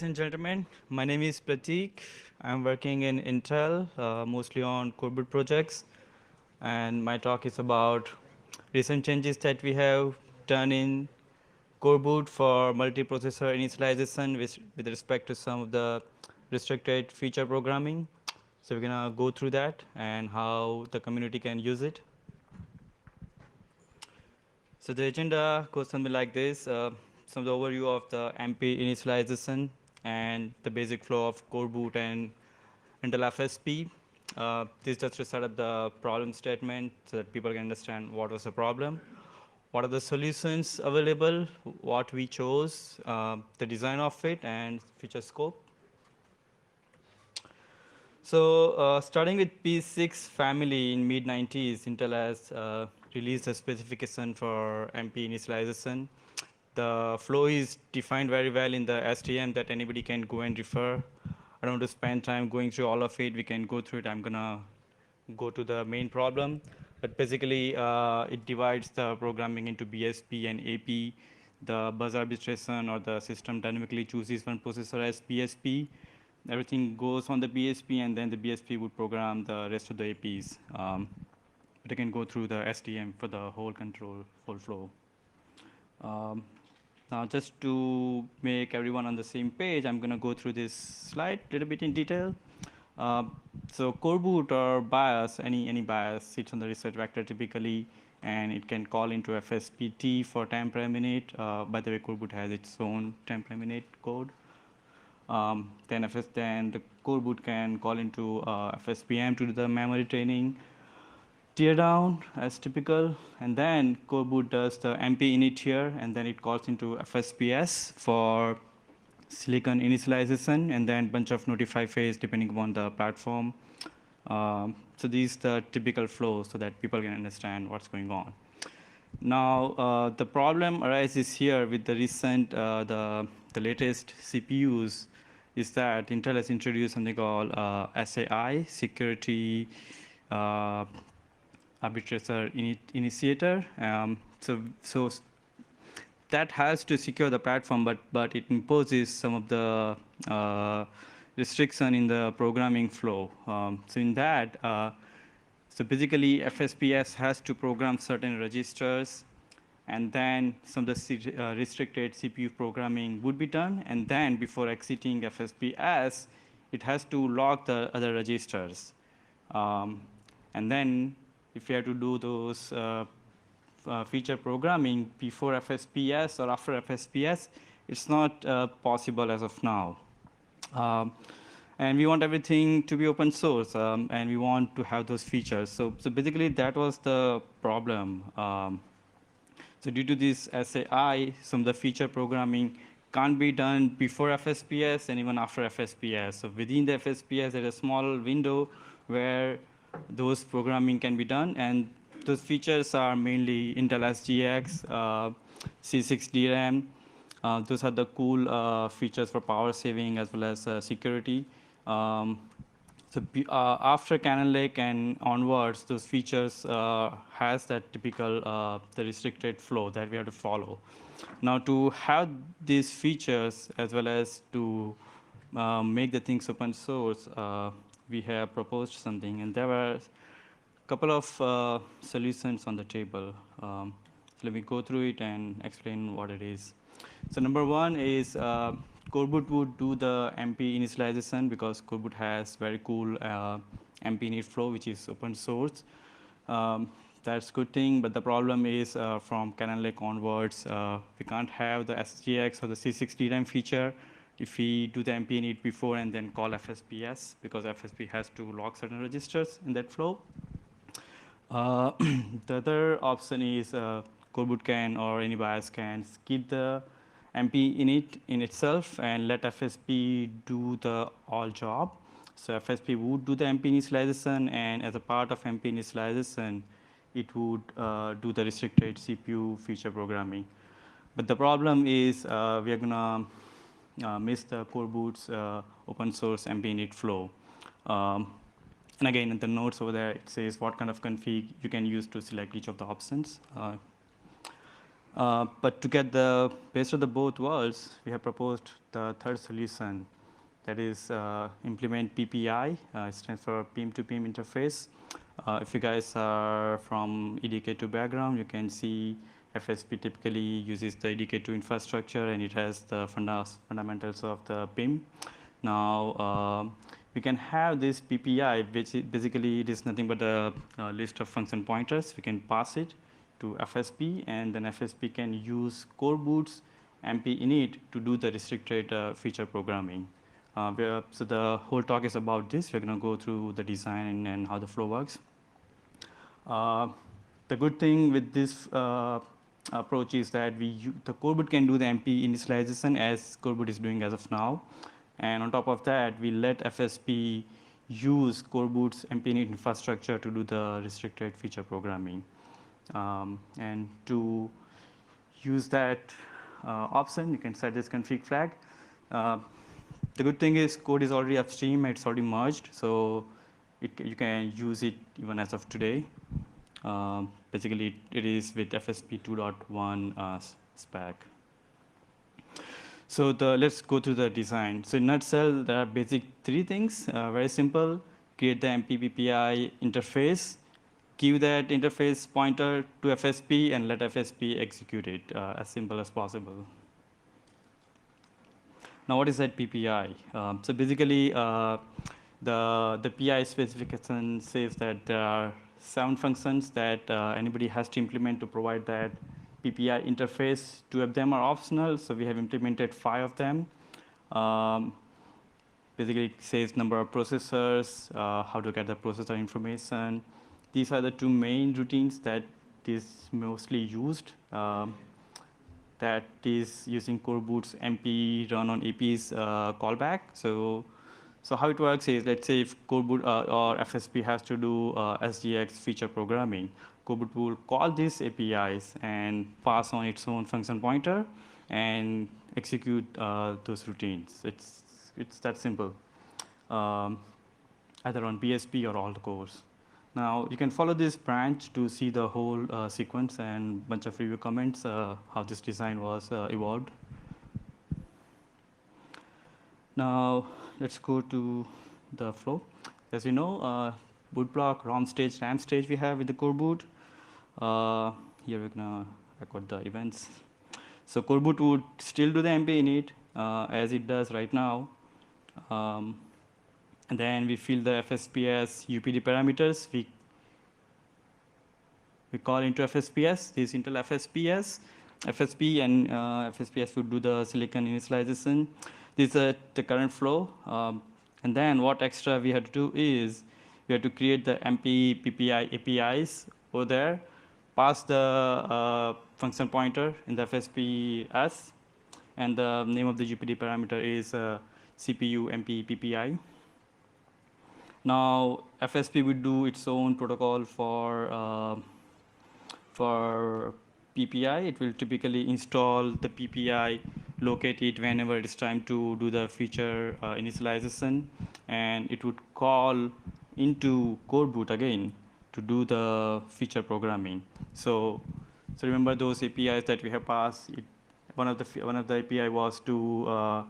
ladies and gentlemen. My name is Prateek. I'm working in Intel, mostly on Coreboot projects. And my talk is about recent changes that we have done in Coreboot for multiprocessor initialization with respect to some of the restricted feature programming. So we're going to go through that and how the community can use it. So the agenda goes something like this. Some of the overview of the MP initialization and the basic flow of Coreboot and Intel FSP. This just to set up the problem statement so that people can understand what was the problem, what are the solutions available, what we chose, the design of it, and feature scope. So starting with P6 family in mid-90s, Intel has released a specification for MP initialization. The flow is defined very well in the STM that anybody can go and refer. I don't want to spend time going through all of it. We can go through it. I'm going to go to the main problem. But basically, it divides the programming into BSP and AP. The bus arbitration or the system dynamically chooses one processor as BSP. Everything goes on the BSP, and then the BSP would program the rest of the APs. But I can go through the STM for the whole control, full flow. Now, just to make everyone on the same page, I'm going to go through this slide a little bit in detail. So Coreboot or BIOS, any BIOS sits on the research vector typically, and it can call into FSPT for time per minute. By the way, Coreboot has its own time per minute code. Then the Coreboot can call into FSPM to do the memory training, tear down as typical, and then Coreboot does the MP init here, and then it calls into FSPS for silicon initialization, and then bunch of notify phase depending upon the platform. So these are the typical flows so that people can understand what's going on. Now, the problem arises here with the recent, the latest CPUs is that Intel has introduced something called SAI, Security Arbitrator Initiator. So that has to secure the platform, but it imposes some of the restriction in the programming flow. So in that, so basically FSPS has to program certain registers, and then some of the restricted CPU programming would be done, and then before exiting FSPS, it has to lock the other registers. And then if you have to do those feature programming before FSPS or after FSPS, it's not possible as of now. And we want everything to be open source, and we want to have those features. So basically, that was the problem. So due to this SAI, some of the feature programming can't be done before FSPS and even after FSPS. So within the FSPS, there's a small window where those programming can be done, and those features are mainly Intel SGX, C6 DRAM. Those are the cool features for power saving as well as security. After Cannon Lake and onwards, those features has that typical the restricted flow that we have to follow. Now, to have these features as well as to make the things open source, we have proposed something, and there were a couple of solutions on the table. So let me go through it and explain what it is. So number one is Coreboot would do the MP initialization because Coreboot has very cool MP init flow, which is open source. That's a good thing, but the problem is from Cannon Lake onwards, we can't have the SGX or the C6 DRAM feature if we do the MP init before and then call FSPS, because FSP has to lock certain registers in that flow. The other option is Coreboot can or any BIOS can skip the MP init in itself and let FSP do the all job. So FSP would do the MP initialization, and as a part of MP initialization, it would do the restricted CPU feature programming. But the problem is we are going to miss the Coreboot's open source MP init flow. And again, in the notes over there, it says what kind of config you can use to select each of the options. But to get the best of the both worlds, we have proposed the third solution, that is implement PPI. It stands for PIM to PIM interface. If you guys are from EDK2 background, you can see FSP typically uses the EDK2 infrastructure, and it has the fundamentals of the PIM. Now, we can have this PPI, which basically it is nothing but a list of function pointers. We can pass it to FSP, and then FSP can use Coreboot's MP init to do the restricted feature programming. So the whole talk is about this. We're going to go through the design and how the flow works. The good thing with this approach is that the Coreboot can do the MP initialization as Coreboot is doing as of now. And on top of that, we let FSP use Coreboot's MP init infrastructure to do the restricted feature programming. And to use that option, you can set this config flag. The good thing is code is already upstream, it's already merged, so you can use it even as of today. Basically, it is with FSP 2.1 spec. So let's go through the design. So in a nutshell, there are basic three things, very simple. Create the MPPPI interface, give that interface pointer to FSP, and let FSP execute it as simple as possible. Now, what is that PPI? So basically, the PI specification says that there are 7 functions that anybody has to implement to provide that PPI interface. 2 of them are optional, so we have implemented 5 of them. Basically, it says number of processors, how to get the processor information. These are the 2 main routines that is mostly used. That is using Coreboot's MP run on AP's callback. So how it works is, let's say if Coreboot or FSP has to do SGX feature programming, Coreboot will call these APIs and pass on its own function pointer and execute those routines. It's that simple, either on BSP or all the cores. Now, you can follow this branch to see the whole sequence and bunch of review comments, how this design was evolved. Now, let's go to the flow. As you know, boot block, ROM stage, RAM stage we have with the Coreboot. Here we're going to record the events. So Coreboot would still do the MP init as it does right now. And then we fill the FSPS UPD parameters. We call into FSPS, this Intel FSP, and FSPS would do the silicon initialization. This is the current flow. And then what extra we had to do is we had to create the MP PPI APIs over there, pass the function pointer in the FSPS, and the name of the UPD parameter is CPU MP PPI. Now, FSP would do its own protocol for PPI. It will typically install the PPI, locate it whenever it is time to do the feature initialization, and it would call into Coreboot again to do the feature programming. So remember those APIs that we have passed. One of the API was to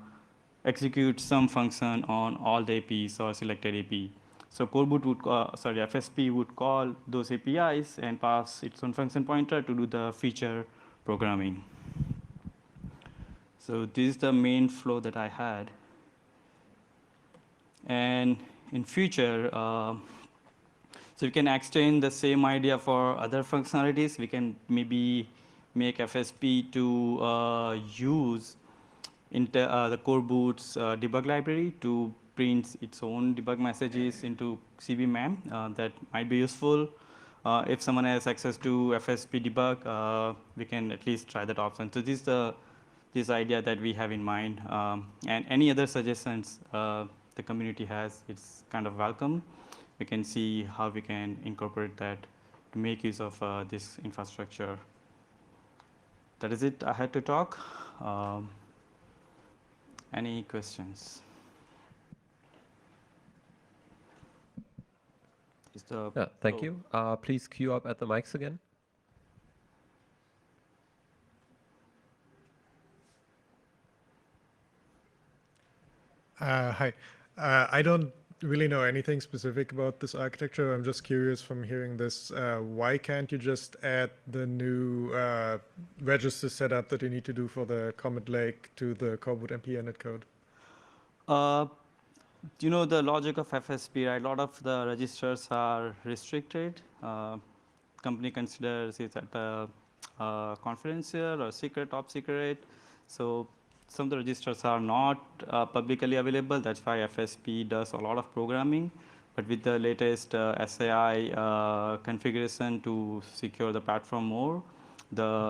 execute some function on all the APs or selected AP. So Coreboot would FSP would call those APIs and pass its own function pointer to do the feature programming. So this is the main flow that I had. And in future, so we can extend the same idea for other functionalities. We can maybe make FSP to use the Coreboot's debug library to print its own debug messages into CBMAM. That might be useful. If someone has access to FSP debug, we can at least try that option. So this idea that we have in mind, and any other suggestions the community has, it's kind of welcome. We can see how we can incorporate that to make use of this infrastructure. That is it I had to talk. Any questions? Thank you. Please queue up at the mics again. Hi. I don't really know anything specific about this architecture. I'm just curious from hearing this. Why can't you just add the new register setup that you need to do for the Comet Lake to the Coreboot MP init code? You know the logic of FSP, right? A lot of the registers are restricted. Company considers it at confidential or secret, top secret. So some of the registers are not publicly available. That's why FSP does a lot of programming. But with the latest SAI configuration to secure the platform more,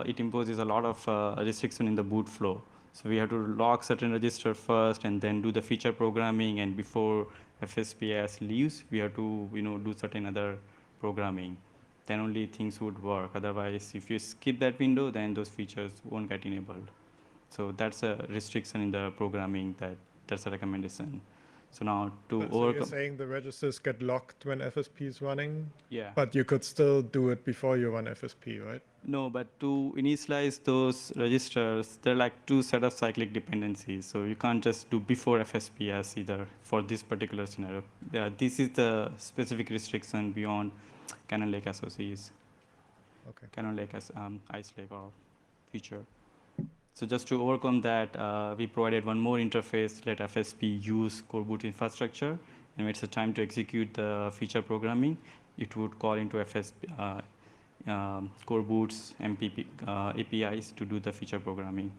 it imposes a lot of restriction in the boot flow. So we have to lock certain register first and then do the feature programming, and before FSPS leaves, we have to do certain other programming. Then only things would work. Otherwise, if you skip that window, then those features won't get enabled. So that's a restriction in the programming. That's a recommendation. So now to So you're overcome. saying the registers get locked when FSP is running, Yeah. but you could still do it before you run FSP, right? No, but to initialize those registers, there are like two set of cyclic dependencies. So you can't just do before FSPS either for this particular scenario. Yeah, this is the specific restriction beyond Cannon Lake SOCs. Okay. Cannon Lake as Ice Lake or future. So just to overcome that, we provided one more interface, let FSP use Coreboot infrastructure, and when it's the time to execute the feature programming, it would call into FSP, Coreboot's MPP APIs to do the feature programming,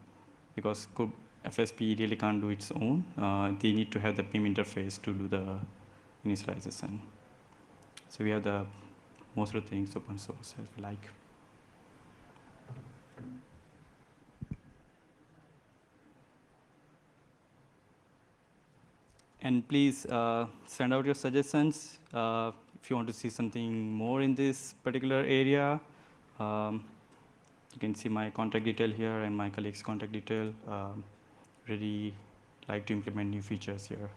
because FSP really can't do its own. They need to have the PIM interface to do the initialization. So we have the most of the things open source, if you like. And please send out your suggestions if you want to see something more in this particular area. You can see my contact detail here and my colleague's contact detail. Really like to implement new features here.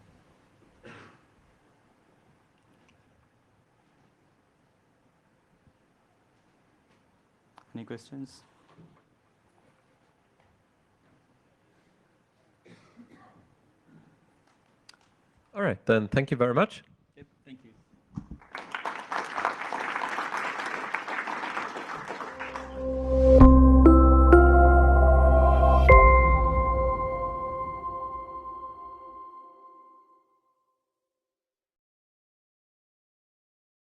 Any questions? All right, then thank you very much.